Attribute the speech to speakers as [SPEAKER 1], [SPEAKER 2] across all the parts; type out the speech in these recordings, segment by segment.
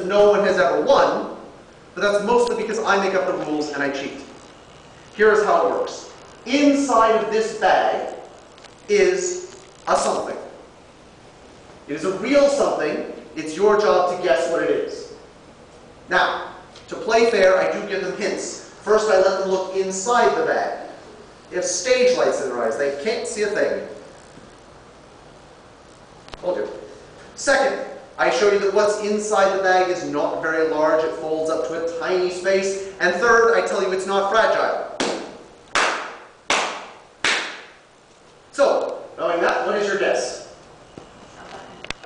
[SPEAKER 1] no one has ever won, but that's mostly because I make up the rules and I cheat. Here's how it works. Inside of this bag is a something. It is a real something. It's your job to guess what it is. Now, to play fair, I do give them hints. First, I let them look inside the bag. They have stage lights in their eyes. They can't see a thing. Told you. Second, I show you that what's inside the bag is not very large. It folds up to a tiny space. And third, I tell you it's not fragile. So, knowing that, what is your guess?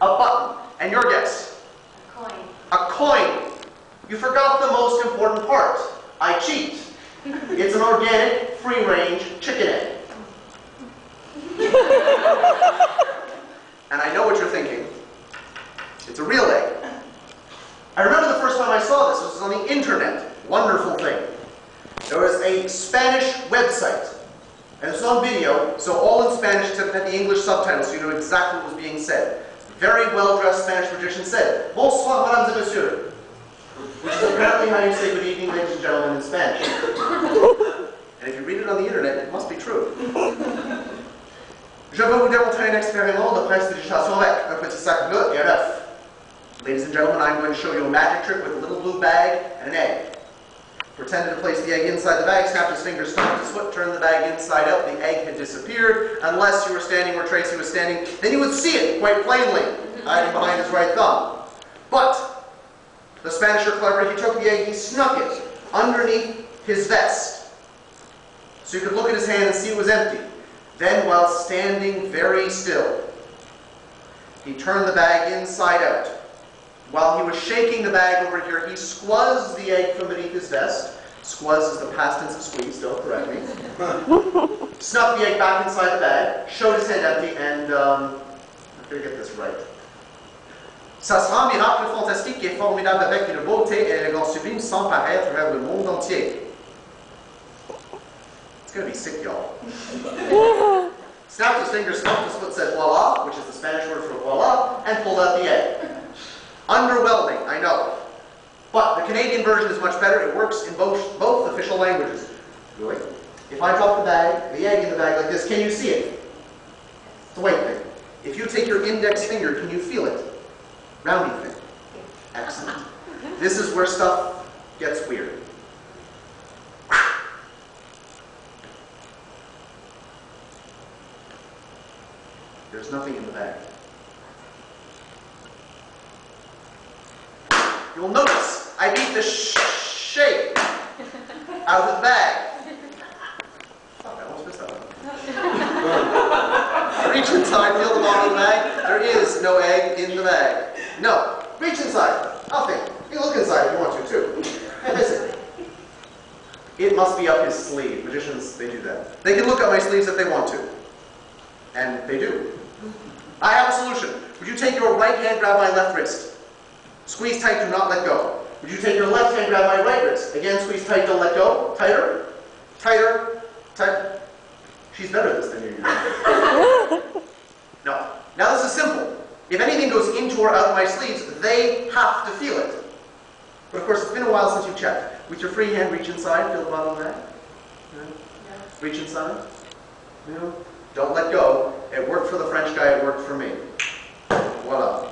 [SPEAKER 1] A button. And your guess?
[SPEAKER 2] A coin.
[SPEAKER 1] A coin. You forgot the most important part. I cheat. It's an organic, free-range chicken egg. And I know what you're thinking. It's a real egg. I remember the first time I saw this. This was on the internet. Wonderful thing. There was a Spanish website. And it's on video, so all in Spanish except had the English subtitles, so you know exactly what was being said. Very well-dressed Spanish magician said, "Bonsoir, mesdames et messieurs," which is apparently how you say good evening, ladies and gentlemen, in Spanish. And if you read it on the internet, it must be true. Je vais vous démontrer un expériment de prestidigitation avec un petit sac bleu et un œuf. Ladies and gentlemen, I'm going to show you a magic trick with a little blue bag and an egg. Pretended to place the egg inside the bag, snapped his fingers, stomped his foot, turned the bag inside out. The egg had disappeared. Unless you were standing where Tracy was standing, then you would see it quite plainly, hiding behind his right thumb. But the Spanish are clever. He took the egg, he snuck it underneath his vest. So you could look at his hand and see it was empty. Then, while standing very still, he turned the bag inside out. While he was shaking the bag over here, he squeezed the egg from beneath his vest. Squeeze is the past tense of squeeze, don't correct me. Snuck the egg back inside the bag, showed his hand empty, and I'm going to get this right. Ça sera un miracle fantastique et formidable avec une beauté et élégance sublime sans paraître vers le monde entier. It's going to be sick, y'all. Snapped his fingers, stumped his foot, said voila, which is the Spanish word for voila, and pulled out the egg. Underwhelming, I know. But the Canadian version is much better. It works in both official languages. Really? If I drop the egg in the bag like this, can you see it? It's a white thing. If you take your index finger, can you feel it? Roundy thing. Excellent. This is where stuff gets weird. There's nothing in the bag. You'll notice I beat the shape out of the bag. Oh, I almost missed that one. Reach inside, feel the bottom of the bag. There is no egg in the bag. No. Reach inside. Nothing. You can look inside if you want to, too. Listen. It must be up his sleeve. Magicians, they do that. They can look at my sleeves if they want to. And they do. I have a solution. Would you take your right hand, grab my left wrist? Squeeze tight, do not let go. Would you take your left hand, grab my right wrist? Again, squeeze tight, don't let go. Tighter, tighter, tighter. She's better at this than you are. No. Now this is simple. If anything goes into or out of my sleeves, they have to feel it. But of course, it's been a while since you checked. With your free hand, reach inside, feel the bottom of that. Yeah. Reach inside. Yeah. Don't let go. It worked for the French guy, it worked for me. Voila.